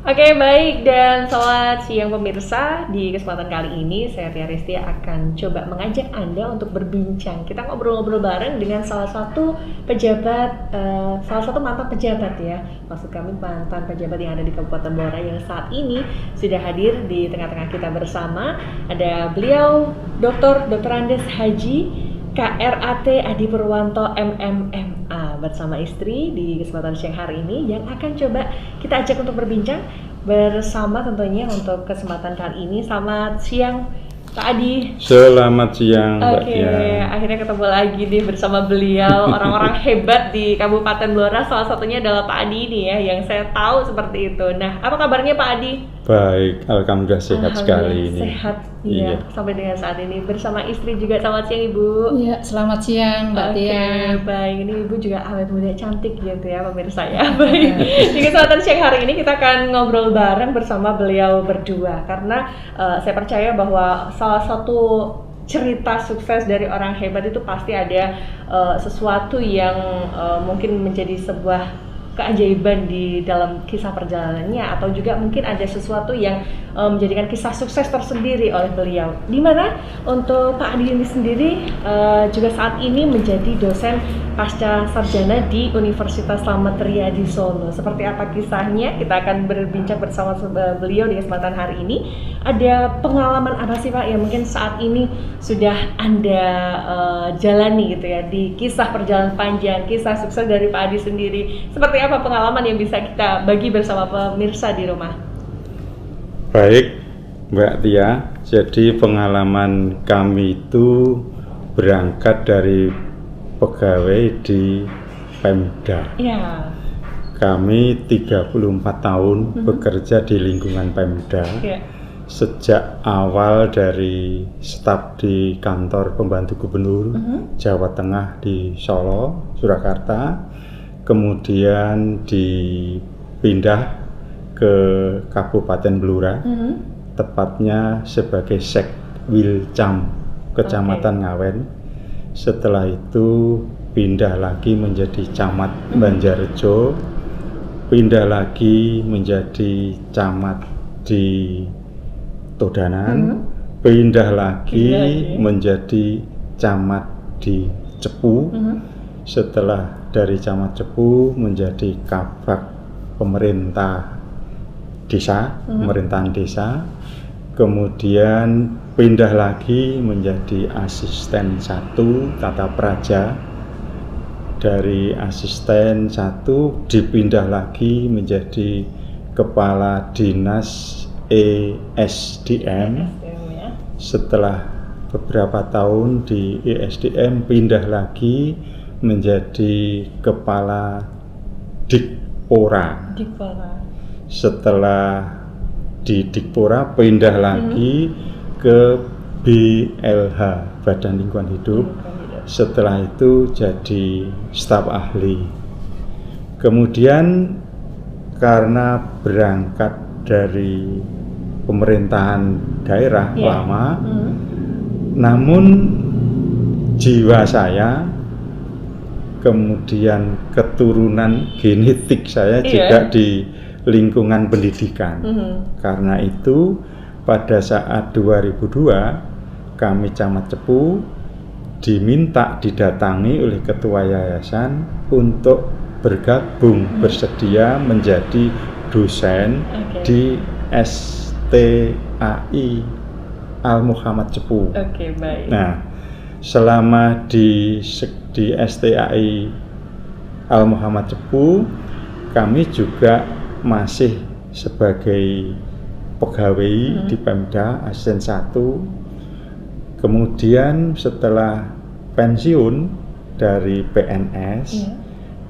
Oke, baik, dan selamat siang pemirsa. Di kesempatan kali ini saya Tia Resti akan coba mengajak Anda untuk berbincang. Kita ngobrol-ngobrol bareng dengan salah satu pejabat, salah satu mantan pejabat ya. Maksud kami mantan pejabat yang ada di Kabupaten Blora yang saat ini sudah hadir di tengah-tengah kita bersama. Ada beliau Dr. Andes Haji KRAT Adi Purwanto MMMA bersama istri di kesempatan siang hari ini yang akan coba kita ajak untuk berbincang bersama tentunya untuk kesempatan kali ini. Selamat siang Pak Adi. Selamat siang Mbak Tia. Oke, akhirnya ketemu lagi nih bersama beliau, orang-orang hebat di Kabupaten Blora. Salah satunya adalah Pak Adi ini ya, yang saya tahu seperti itu. Nah, apa kabarnya Pak Adi? Baik, alhamdulillah sehat sekali ini. Sehat, iya. Sampai dengan saat ini bersama istri juga. Selamat siang Ibu. Iya, selamat siang Mbak Tia. Baik, ini Ibu juga awet muda cantik gitu ya pemirsa ya. Baik, di kesempatan siang hari ini kita akan ngobrol bareng bersama beliau berdua karena saya percaya bahwa salah satu cerita sukses dari orang hebat itu pasti ada sesuatu yang mungkin menjadi sebuah keajaiban di dalam kisah perjalanannya, atau juga mungkin ada sesuatu yang menjadikan kisah sukses tersendiri oleh beliau. Dimana untuk Pak Adi ini sendiri juga saat ini menjadi dosen pasca sarjana di Universitas Slamet Riyadi Solo. Seperti apa kisahnya? Kita akan berbincang bersama beliau di kesempatan hari ini. Ada pengalaman apa sih Pak yang mungkin saat ini sudah Anda jalani gitu ya di kisah perjalanan panjang, kisah sukses dari Pak Adi sendiri? Seperti apa pengalaman yang bisa kita bagi bersama pemirsa di rumah? Baik Mbak Tia, jadi pengalaman kami itu berangkat dari pegawai di Pemda. Ya. Kami 34 tahun bekerja di lingkungan Pemda. Ya. Sejak awal dari staf di kantor pembantu gubernur Jawa Tengah di Solo, Surakarta, kemudian dipindah ke Kabupaten Blora, tepatnya sebagai Sekwilcam Kecamatan Ngawen. Setelah itu pindah lagi menjadi Camat Banjarjo, pindah lagi menjadi Camat di Todanan, pindah lagi menjadi Camat di Cepu. Setelah dari Camat Cepu menjadi Kabag Pemerintah Desa, pemerintahan desa. Kemudian pindah lagi menjadi Asisten 1 Tata Praja. Dari Asisten 1 dipindah lagi menjadi Kepala Dinas ESDM. Setelah beberapa tahun di ESDM pindah lagi menjadi Kepala Dikpora. Setelah di Dikpora pindah lagi ke BLH, Badan Lingkungan Hidup. Setelah itu jadi staf ahli. Kemudian karena berangkat dari pemerintahan daerah lama, namun jiwa saya, kemudian keturunan genetik saya juga di lingkungan pendidikan. Karena itu pada saat 2002 kami Camat Cepu diminta didatangi oleh ketua yayasan untuk bergabung, bersedia menjadi dosen di STAI Al Muhammad Cepu. Baik. Nah, selama di STAI Al Muhammad Cepu, kami juga masih sebagai pegawai di Pemda, Asisten 1. Kemudian setelah pensiun dari PNS,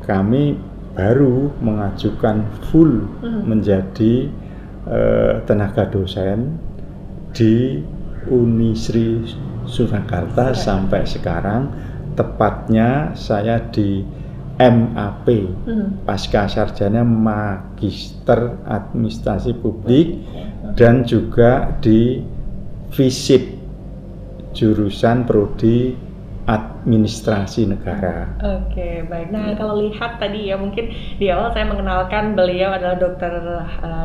kami baru mengajukan full menjadi tenaga dosen di Unisri Surakarta sampai sekarang. Tepatnya saya di MAP, pasca sarjana Magister Administrasi Publik, dan juga di FISIP jurusan prodi administrasi negara. Oke, baik. Nah, kalau lihat tadi ya, mungkin di awal saya mengenalkan beliau adalah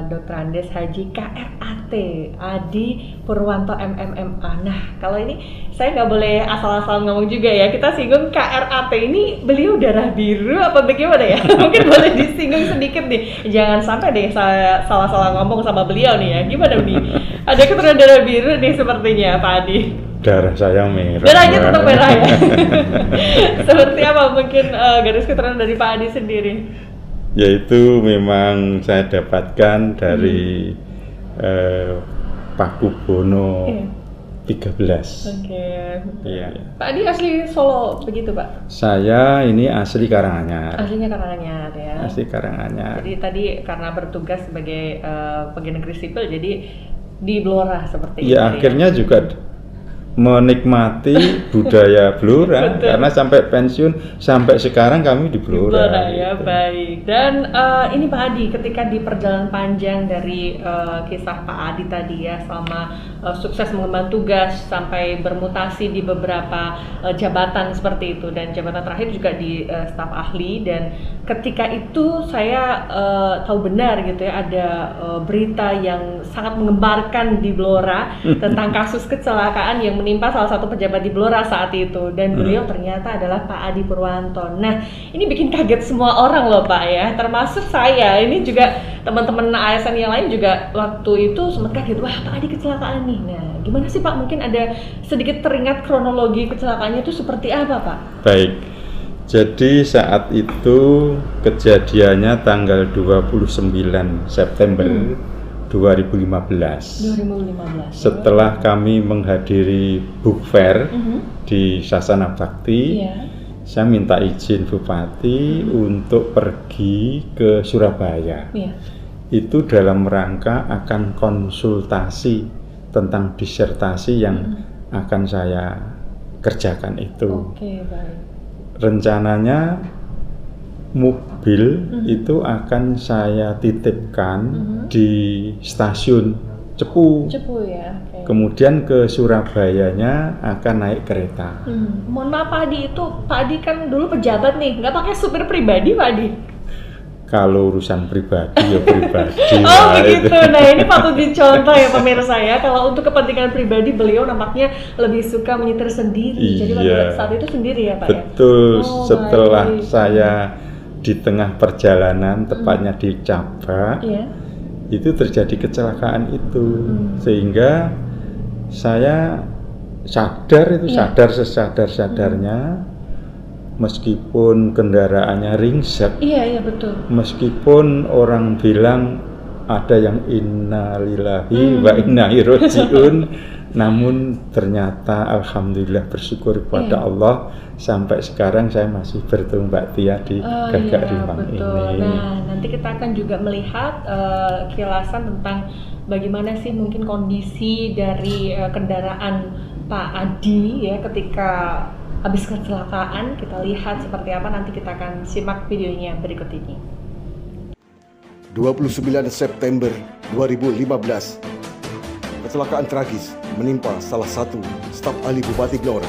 Dr. Andes Haji KRAT Adi Purwanto MMMA. Nah, kalau ini saya nggak boleh asal-asal ngomong juga ya. Kita singgung KRAT ini, beliau darah biru apa bagaimana ya? Mungkin boleh disinggung sedikit nih. Jangan sampai deh saya salah-salah ngomong sama beliau nih ya. Gimana nih? Ada keturunan darah biru nih sepertinya, Pak Adi. Darah saya merah. Darahnya tetap merah ya. Seperti apa mungkin garis keturunan dari Pak Adi sendiri? Yaitu memang saya dapatkan dari Pakubono 13. Oke. Iya. Pak Adi asli Solo begitu, Pak? Saya ini asli Karanganyar. Aslinya Karanganyar ya. Asli Karanganyar. Jadi tadi karena bertugas sebagai pegawai negeri sipil, jadi di Blora seperti itu. Ya akhirnya juga menikmati budaya Blora karena sampai pensiun sampai sekarang kami di Blora. Ya, gitu. Baik. Dan ini Pak Adi, ketika di perjalanan panjang dari kisah Pak Adi tadi ya, selama sukses mengemban tugas sampai bermutasi di beberapa jabatan seperti itu, dan jabatan terakhir juga di staf ahli, dan ketika itu saya tahu benar gitu ya, ada berita yang sangat mengembarkan di Blora tentang kasus kecelakaan yang menimpa salah satu pejabat di Blora saat itu, dan beliau ternyata adalah Pak Adi Purwanto. Nah, ini bikin kaget semua orang loh Pak ya, termasuk saya. Ini juga teman-teman ASN yang lain juga waktu itu sempat kaget, wah Pak Adi kecelakaan nih. Nah, gimana sih Pak? Mungkin ada sedikit teringat kronologi kecelakaannya itu seperti apa Pak? Baik. Jadi saat itu kejadiannya tanggal 29 September 2015. Setelah kami menghadiri book fair di Sasana Bakti, saya minta izin Bupati untuk pergi ke Surabaya. Itu dalam rangka akan konsultasi tentang disertasi yang akan saya kerjakan itu. Baik. Rencananya mobil itu akan saya titipkan di stasiun Cepu. Ya. Kemudian ke Surabayanya akan naik kereta. Mohon maaf Pak Adi, itu Pak Adi kan dulu pejabat nih, nggak pakai supir pribadi Pak Adi? Kalau urusan pribadi ya pribadi. Oh begitu. Nah ini patut dicontoh ya pemirsa ya. Kalau untuk kepentingan pribadi beliau nampaknya lebih suka menyetir sendiri. Jadi pada saat itu sendiri ya Pak ya? Betul. Setelah saya di tengah perjalanan, tepatnya di Cabak, itu terjadi kecelakaan itu, sehingga saya sadar sadar sesadar-sadarnya, meskipun kendaraannya ringsek, betul. meskipun orang bilang ada yang innalillahi wa inna ilaihi rajiun, namun ternyata alhamdulillah bersyukur kepada Allah sampai sekarang saya masih bertemu Mbak Tia di Gagak Rimang ini. Nah, nanti kita akan juga melihat kilasan tentang bagaimana sih mungkin kondisi dari kendaraan Pak Adi ya ketika habis kecelakaan. Kita lihat seperti apa, nanti kita akan simak videonya berikut ini. 29 September 2015, kecelakaan tragis menimpa salah satu staf ahli Bupati Blora.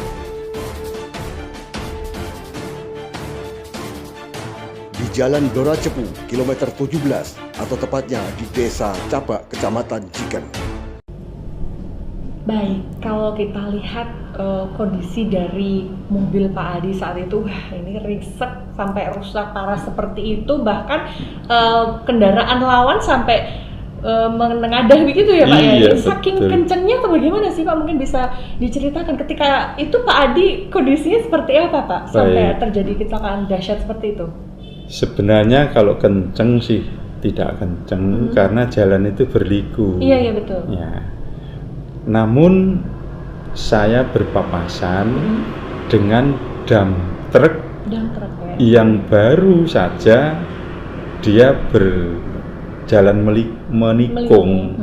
Di Jalan Blora Cepu, kilometer 17, atau tepatnya di Desa Cabak, Kecamatan Jiken. Baik, kalau kita lihat kondisi dari mobil Pak Adi saat itu, wah ini ringsek sampai rusak parah seperti itu, bahkan kendaraan lawan sampai menengadah begitu ya Pak ya. Saking kencengnya atau bagaimana sih Pak? Mungkin bisa diceritakan ketika itu Pak Adi kondisinya seperti apa Pak sampai terjadi kecelakaan dahsyat seperti itu? Sebenarnya kalau kenceng sih tidak kenceng karena jalan itu berliku. Iya betul. Ya. Namun saya berpapasan dengan dam truk yang baru saja dia berjalan menikung,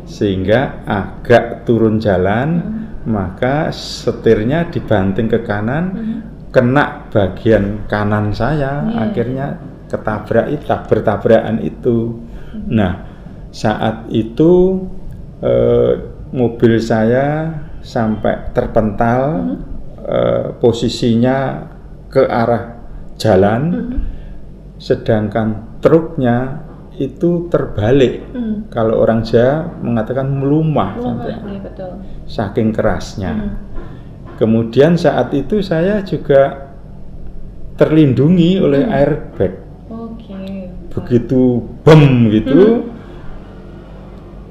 sehingga agak turun jalan, maka setirnya dibanting ke kanan, kena bagian kanan saya, akhirnya bertabrakan itu. Nah, saat itu mobil saya sampai terpental posisinya ke arah jalan, sedangkan truknya itu terbalik. Kalau orang Jawa mengatakan melumah sampai Iya, betul. saking kerasnya. Kemudian saat itu saya juga terlindungi oleh airbag. Oke. Begitu bem gitu,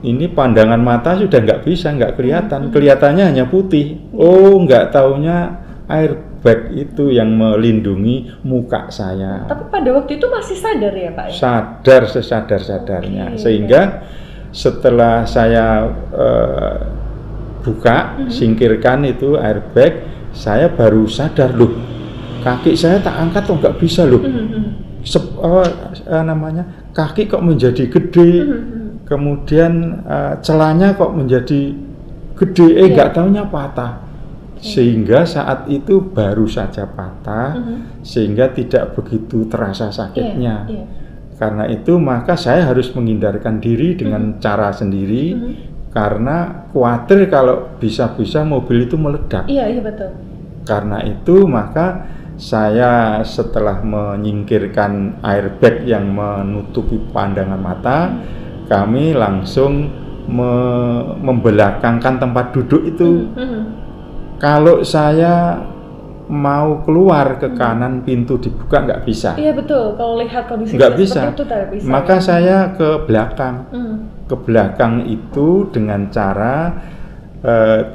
ini pandangan mata sudah nggak bisa, nggak kelihatan. Kelihatannya hanya putih. Oh, nggak taunya airbag itu yang melindungi muka saya. Tapi pada waktu itu masih sadar ya Pak? Ya? Sadar sesadar-sadarnya. Oke. Sehingga setelah saya buka, singkirkan itu airbag, saya baru sadar, loh, kaki saya tak angkat kok nggak bisa loh. Kaki kok menjadi gede, kemudian celana kok menjadi gede, nggak taunya patah. Sehingga saat itu baru saja patah, sehingga tidak begitu terasa sakitnya. Karena itu maka saya harus menghindarkan diri dengan cara sendiri, karena khawatir kalau bisa-bisa mobil itu meledak. Iya betul. Karena itu maka saya setelah menyingkirkan airbag yang menutupi pandangan mata, kami langsung membelakangkan tempat duduk itu. Kalau saya mau keluar ke kanan, pintu dibuka nggak bisa. Iya betul. Kalau lihat kondisi nggak bisa. Itu tidak bisa. Maka saya ke belakang. Ke belakang itu dengan cara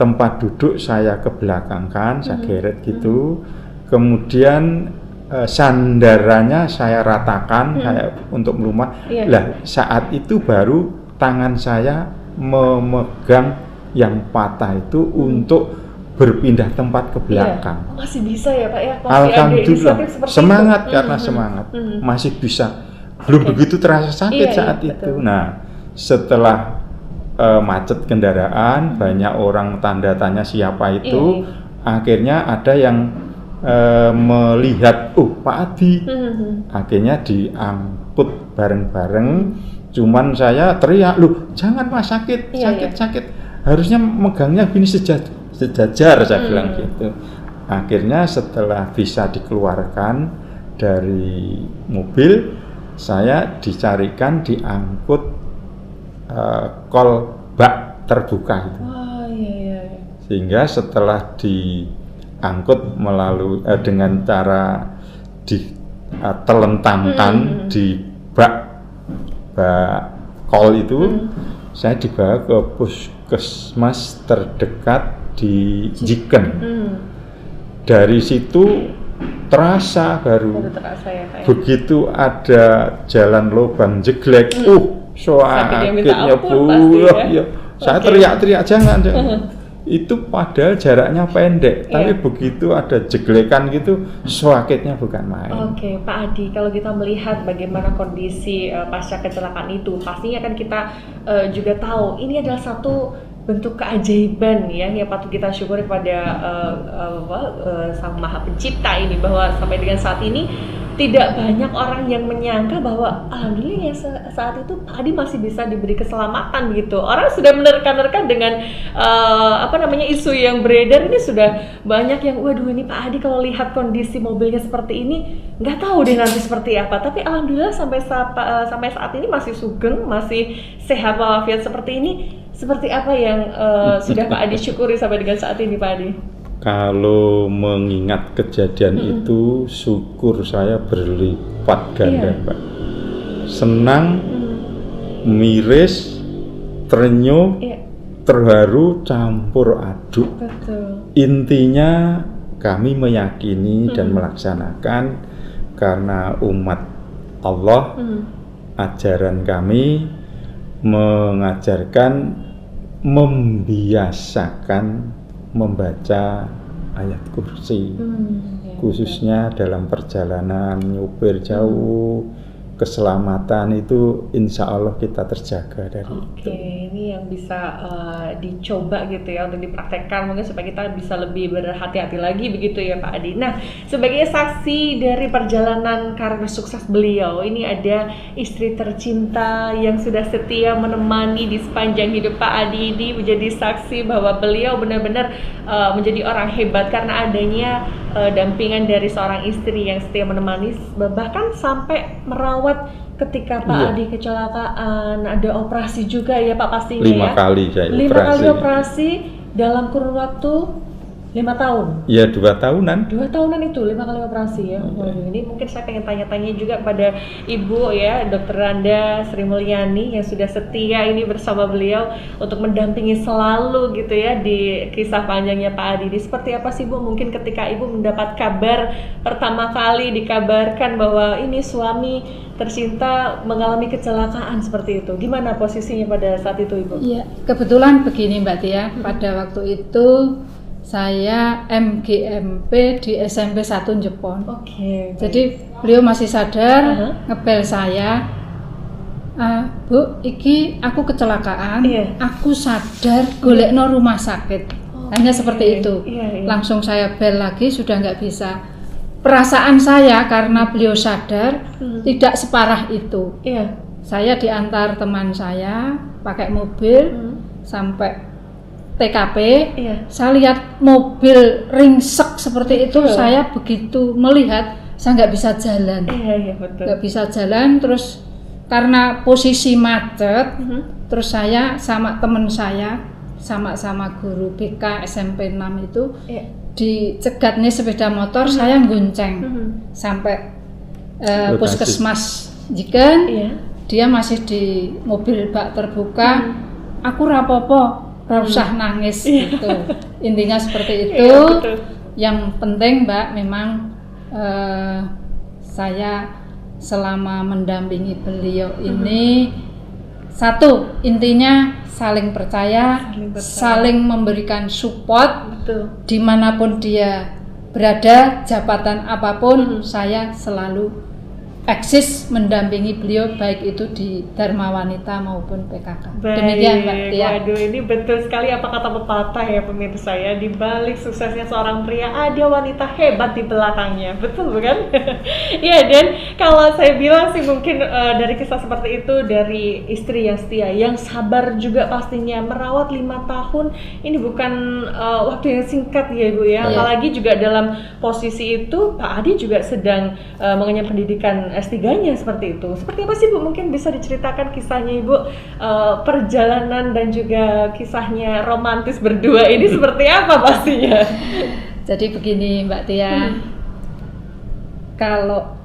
tempat duduk saya kebelakangkan, saya geret gitu. Kemudian sandarannya saya ratakan kayak untuk melumah. Lah saat itu baru tangan saya memegang yang patah itu untuk berpindah tempat ke belakang. Masih bisa ya Pak ya? Masih Alhamdulillah, semangat itu. Karena semangat, masih bisa. Belum begitu terasa sakit saat itu. Betul. Nah, setelah macet kendaraan, banyak orang tanda tanya siapa itu, akhirnya ada yang melihat, oh Pak Adi, akhirnya diangkut bareng-bareng. Cuman saya teriak, loh jangan Mas, sakit, harusnya megangnya gini sejajar, saya bilang gitu. Akhirnya setelah bisa dikeluarkan dari mobil, saya dicarikan diangkut kol bak terbuka itu. Sehingga setelah diangkut melalui dengan cara ditelentangkan di bak kol itu, saya dibawa ke puskesmas terdekat di Jiken. Dari situ terasa baru terasa ya, Pak, ya? Begitu ada jalan lubang jeglek, sakitnya Bu, ya. Saya teriak-teriak jangan. Itu padahal jaraknya pendek, tapi begitu ada jeglekan gitu, sakitnya bukan main. Oke, Pak Adi, kalau kita melihat bagaimana kondisi pasca kecelakaan itu, pastinya kan kita juga tahu ini adalah satu bentuk keajaiban ya yang patut kita syukuri kepada Sang Maha Pencipta ini, bahwa sampai dengan saat ini tidak banyak orang yang menyangka bahwa alhamdulillah ya saat itu Pak Adi masih bisa diberi keselamatan gitu. Orang sudah menerka-nerka dengan isu yang beredar ini, sudah banyak yang waduh ini Pak Adi kalau lihat kondisi mobilnya seperti ini nggak tahu deh nanti seperti apa. Tapi alhamdulillah sampai saat ini masih sugeng, masih sehat walafiat seperti ini. Seperti apa yang sudah Pak Adi syukuri sampai dengan saat ini, Pak Adi? Kalau mengingat kejadian itu, syukur saya berlipat ganda, Pak. Senang, miris, terenyuh, terharu, campur aduk. Betul. Intinya kami meyakini dan melaksanakan karena umat Allah, ajaran kami mengajarkan membiasakan membaca ayat kursi, khususnya dalam perjalanan nyupir jauh, keselamatan itu insya Allah kita terjaga dari Oke, itu. ini yang bisa dicoba gitu ya untuk dipraktekkan mungkin supaya kita bisa lebih berhati-hati lagi begitu ya Pak Adi. Nah, sebagai saksi dari perjalanan karir sukses beliau, ini ada istri tercinta yang sudah setia menemani di sepanjang hidup Pak Adi ini, menjadi saksi bahwa beliau benar-benar menjadi orang hebat karena adanya dampingan dari seorang istri yang setia menemani, bahkan sampai merawat ketika Pak Adi kecelakaan, ada operasi juga ya Pak pastinya 5 kali saya 5 kali operasi dalam kurun waktu 5 tahun. Ya 2 tahunan. 2 tahunan itu 5 kali operasi ya. Waduh, ini mungkin saya pengen tanya-tanya juga pada Ibu ya, Dr. Randa Sri Mulyani yang sudah setia ini bersama beliau untuk mendampingi selalu gitu ya di kisah panjangnya Pak Adi. Ini seperti apa sih Bu? Mungkin ketika Ibu mendapat kabar pertama kali dikabarkan bahwa ini suami tercinta mengalami kecelakaan seperti itu. Gimana posisinya pada saat itu Ibu? Iya, kebetulan begini Mbak Tia, pada waktu itu saya MGMP di SMP 1 Jepon. Oke. Jadi beliau masih sadar, ngepel saya, Bu, iki aku kecelakaan, aku sadar, golekno rumah sakit. Hanya seperti itu. Langsung saya bel lagi, sudah nggak bisa. Perasaan saya karena beliau sadar tidak separah itu. Saya diantar teman saya pakai mobil sampai TKP, saya lihat mobil ringsek seperti itu, saya begitu melihat, saya nggak bisa jalan, nggak bisa jalan, terus karena posisi macet, terus saya sama teman saya, sama-sama guru BK SMP 6 itu, dicegatnya sepeda motor, saya gonceng sampai puskesmas Jiken, dia masih di mobil bak terbuka, aku rapopo, usah nangis gitu. Intinya seperti itu. Yang penting Mbak, memang saya selama mendampingi beliau ini satu, intinya saling percaya, saling memberikan support. Dimanapun dia berada, jabatan apapun, saya selalu eksis mendampingi beliau baik itu di Dharma Wanita maupun PKK. Demikian Mbak Tia. Waduh, ini betul sekali apa kata pepatah ya pemirsa ya, di balik suksesnya seorang pria ada wanita hebat di belakangnya. Betul bukan? Iya, dan kalau saya bilang sih mungkin dari kisah seperti itu dari istri yang setia, yang sabar juga pastinya merawat 5 tahun. Ini bukan waktu yang singkat ya Ibu ya. Apalagi juga dalam posisi itu Pak Adi juga sedang mengenyam pendidikan S3-nya seperti itu. Seperti apa sih Bu? Mungkin bisa diceritakan kisahnya Ibu, perjalanan dan juga kisahnya romantis berdua ini seperti apa pastinya? Jadi begini Mbak Tia, kalau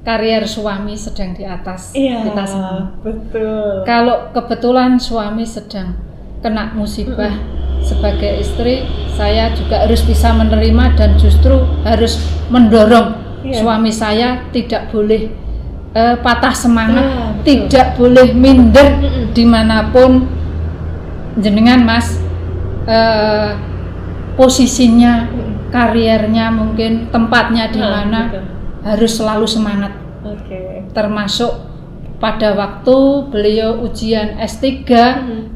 karier suami sedang di atas, kita semua. Betul. Kalau kebetulan suami sedang kena musibah, sebagai istri saya juga harus bisa menerima dan justru harus mendorong suami saya tidak boleh patah semangat, tidak boleh minder dimanapun jenengan Mas posisinya, kariernya mungkin tempatnya di mana, harus selalu semangat. Termasuk pada waktu beliau ujian S3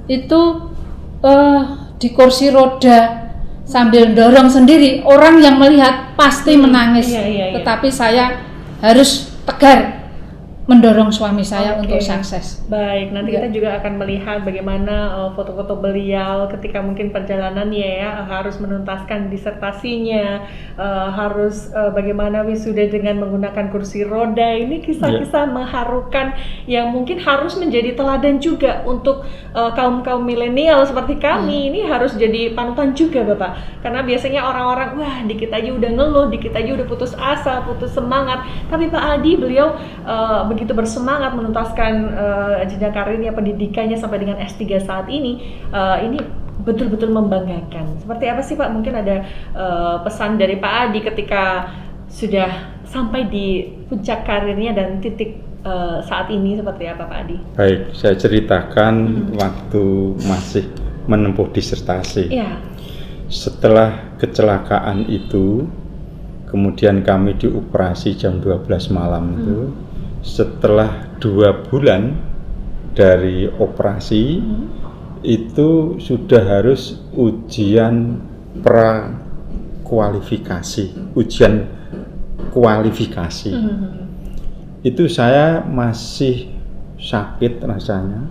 itu di kursi roda sambil dorong sendiri, orang yang melihat pasti menangis, tetapi saya harus tegar mendorong suami saya untuk sukses. Baik, nanti kita juga akan melihat bagaimana foto-foto beliau ketika mungkin perjalanannya ya, harus menuntaskan disertasinya, harus bagaimana wisuda dengan menggunakan kursi roda. Ini kisah-kisah mengharukan yang mungkin harus menjadi teladan juga untuk kaum-kaum milenial seperti kami. Ini harus jadi panutan juga Bapak, karena biasanya orang-orang wah dikit aja udah ngeluh, dikit aja udah putus asa, putus semangat, tapi Pak Adi beliau begitu bersemangat menuntaskan jenjang karirnya, pendidikannya sampai dengan S3 saat ini betul-betul membanggakan. Seperti apa sih Pak? Mungkin ada pesan dari Pak Adi ketika sudah sampai di puncak karirnya dan titik saat ini seperti apa Pak Adi? Baik, saya ceritakan waktu masih menempuh disertasi. Setelah kecelakaan itu, kemudian kami dioperasi jam 12 malam itu. setelah 2 bulan dari operasi itu sudah harus ujian prakualifikasi, ujian kualifikasi. Itu saya masih sakit rasanya,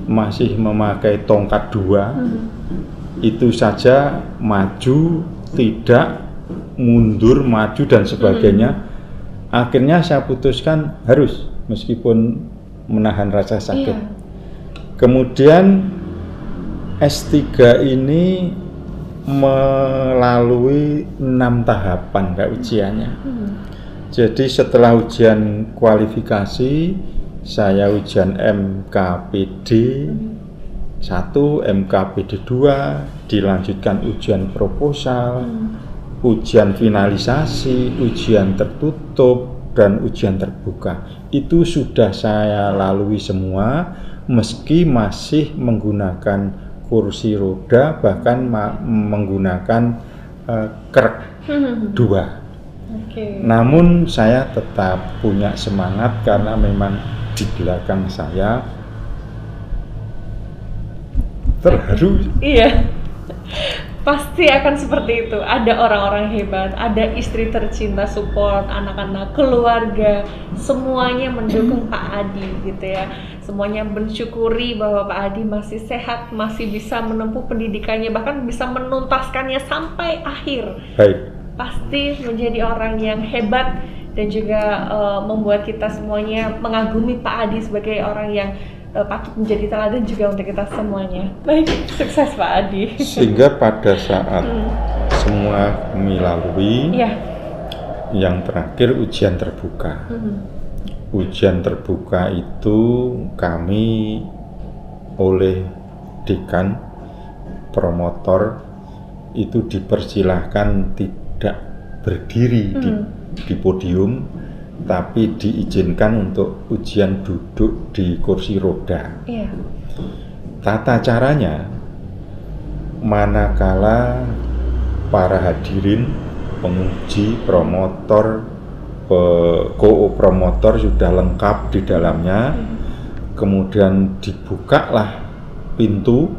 masih memakai tongkat 2, itu saja maju tidak, mundur, maju dan sebagainya. Akhirnya saya putuskan harus, meskipun menahan rasa sakit. Kemudian S3 ini melalui 6 tahapan ujiannya. Jadi setelah ujian kualifikasi, saya ujian MKPD 1, MKPD 2, dilanjutkan ujian proposal, ujian finalisasi, ujian tertutup, dan ujian terbuka. Itu sudah saya lalui semua, meski masih menggunakan kursi roda, bahkan menggunakan krek 2. Namun saya tetap punya semangat karena memang di belakang saya terharu. Iya, pasti akan seperti itu. Ada orang-orang hebat, ada istri tercinta, support, anak-anak, keluarga, semuanya mendukung Pak Adi gitu ya. Semuanya mensyukuri bahwa Pak Adi masih sehat, masih bisa menempuh pendidikannya, bahkan bisa menuntaskannya sampai akhir. Baik. Pasti menjadi orang yang hebat dan juga membuat kita semuanya mengagumi Pak Adi sebagai orang yang patut menjadi teladan juga untuk kita semuanya. Baik, sukses Pak Adi. Sehingga pada saat semua kami lalui, yang terakhir ujian terbuka. Ujian terbuka itu kami oleh dekan promotor itu dipersilahkan tidak berdiri di podium, tapi diizinkan untuk ujian duduk di kursi roda. Tata caranya, manakala para hadirin, penguji, promotor, ko-promotor sudah lengkap di dalamnya, kemudian dibukalah pintu,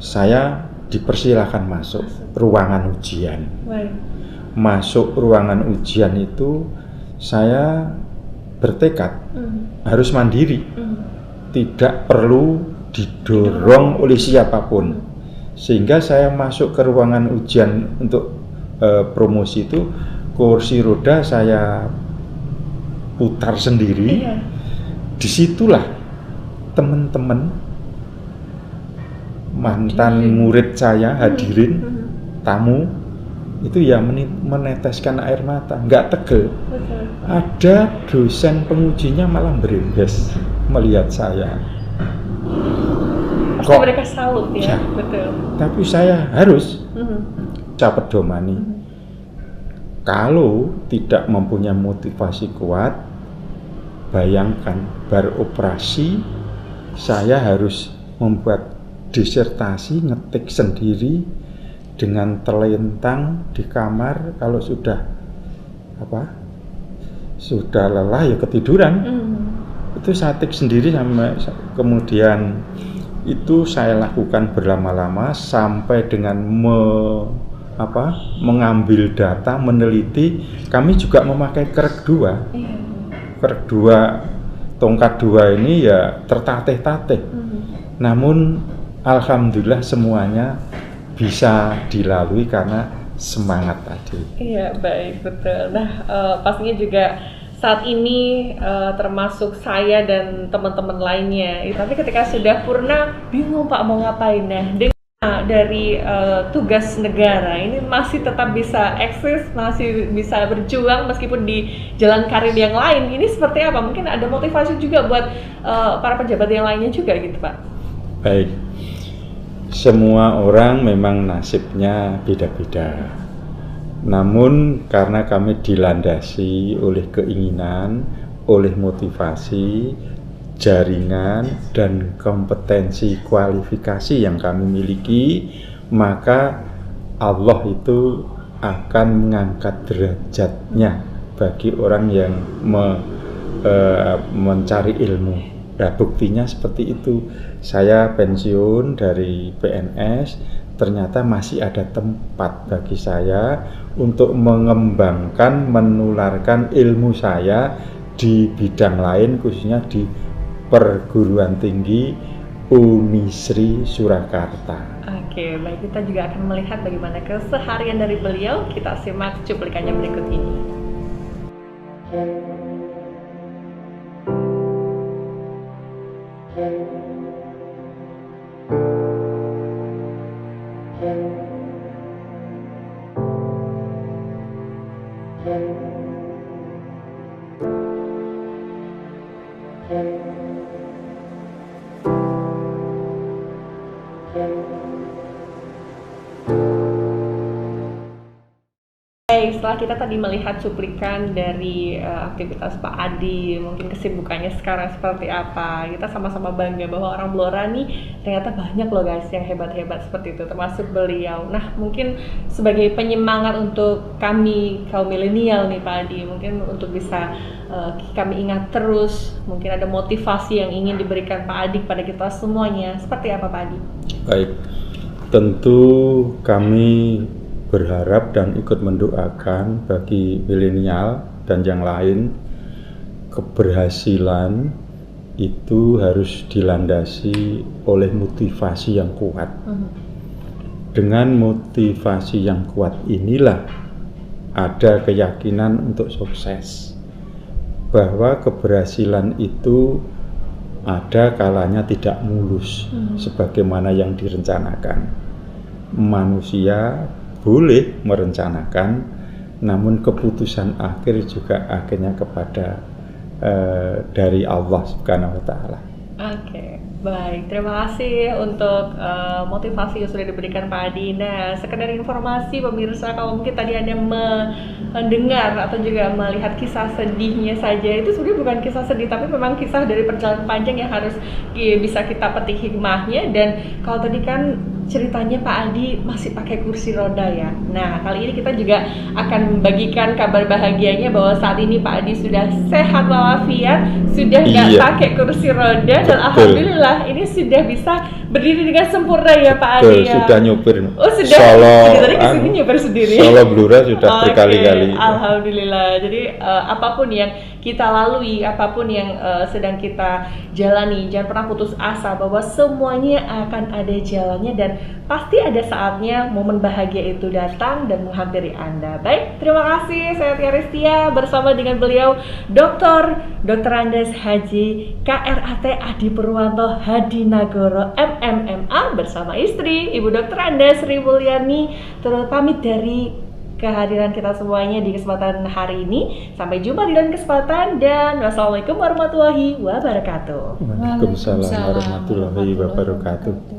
saya dipersilakan masuk ruangan ujian. Masuk ruangan ujian itu saya bertekad harus mandiri, tidak perlu didorong oleh siapapun. Sehingga saya masuk ke ruangan ujian untuk promosi itu, kursi roda saya putar sendiri. Disitulah teman-teman mantan murid saya hadirin, tamu itu ya meneteskan air mata, nggak tegel. Ada dosen pengujinya malah berendes melihat saya. Pasti mereka salut ya, betul. Tapi saya harus saya pedomani. Kalau tidak mempunyai motivasi kuat, bayangkan beroperasi, saya harus membuat disertasi, ngetik sendiri dengan telentang di kamar. Kalau sudah lelah ya ketiduran. Itu saya tik sendiri, sampai kemudian itu saya lakukan berlama-lama sampai dengan mengambil data, meneliti. Kami juga memakai krek 2. Krek 2, tongkat 2 ini ya tertatih-tatih. Namun alhamdulillah semuanya bisa dilalui karena semangat tadi. Iya, baik, betul. Nah, pastinya juga saat ini termasuk saya dan teman-teman lainnya. Tapi ketika sudah purna, bingung Pak mau ngapain. Nah, dari tugas negara ini masih tetap bisa eksis, masih bisa berjuang meskipun di jalan karir yang lain. Ini seperti apa? Mungkin ada motivasi juga buat para pejabat yang lainnya juga gitu Pak. Baik. Semua orang memang nasibnya beda-beda. Namun karena kami dilandasi oleh keinginan, oleh motivasi, jaringan, dan kompetensi kualifikasi yang kami miliki, maka Allah itu akan mengangkat derajatnya bagi orang yang mencari ilmu. Nah, buktinya seperti itu. Saya pensiun dari PNS, ternyata masih ada tempat bagi saya untuk mengembangkan, menularkan ilmu saya di bidang lain, khususnya di perguruan tinggi Unisri Surakarta. Oke, baik, kita juga akan melihat bagaimana keseharian dari beliau. Kita simak cuplikannya berikut ini. Setelah kita tadi melihat cuplikan dari aktivitas Pak Adi, mungkin kesibukannya sekarang seperti apa, kita sama-sama bangga bahwa orang Blora nih ternyata banyak loh guys yang hebat-hebat seperti itu, termasuk beliau. Nah, mungkin sebagai penyemangat untuk kami kaum milenial nih Pak Adi, mungkin untuk bisa kami ingat terus, mungkin ada motivasi yang ingin diberikan Pak Adi kepada kita semuanya, seperti apa Pak Adi? Baik, tentu kami berharap dan ikut mendoakan bagi milenial dan yang lain, keberhasilan itu harus dilandasi oleh motivasi yang kuat. Dengan motivasi yang kuat inilah ada keyakinan untuk sukses, bahwa keberhasilan itu ada kalanya tidak mulus sebagaimana yang direncanakan. Manusia boleh merencanakan, namun keputusan akhir juga akhirnya kepada dari Allah Subhanahu wa Ta'ala. Oke, baik. Terima kasih untuk motivasi yang sudah diberikan Pak Adi. Nah, sekedar informasi pemirsa, kalau mungkin tadi Anda mendengar atau juga melihat kisah sedihnya saja, itu sebenarnya bukan kisah sedih, tapi memang kisah dari perjalanan panjang yang harus bisa kita petik hikmahnya. Dan kalau tadi kan ceritanya Pak Adi masih pakai kursi roda ya. Nah, kali ini kita juga akan membagikan kabar bahagianya bahwa saat ini Pak Adi sudah sehat walafiat, sudah nggak pakai kursi roda, dan alhamdulillah ini sudah bisa berdiri dengan sempurna ya Pak Adi ya. Sudah nyupir. Oh, sudah. Tadi kesini nyupir sendiri. Solo Blora sudah berkali-kali. Alhamdulillah. Jadi apapun yang kita lalui, apapun yang sedang kita jalani, jangan pernah putus asa bahwa semuanya akan ada jalannya, dan pasti ada saatnya momen bahagia itu datang dan menghampiri Anda. Baik, terima kasih. Saya Tia Ristia bersama dengan beliau Dr. Andes Haji KRAT Adi Purwanto Hadinagoro MMMA bersama istri Ibu Dr. Andes Sri Mulyani turut pamit dari kehadiran kita semuanya di kesempatan hari ini. Sampai jumpa di lain kesempatan, dan wassalamualaikum warahmatullahi wabarakatuh. Waalaikumsalam warahmatullahi wabarakatuh.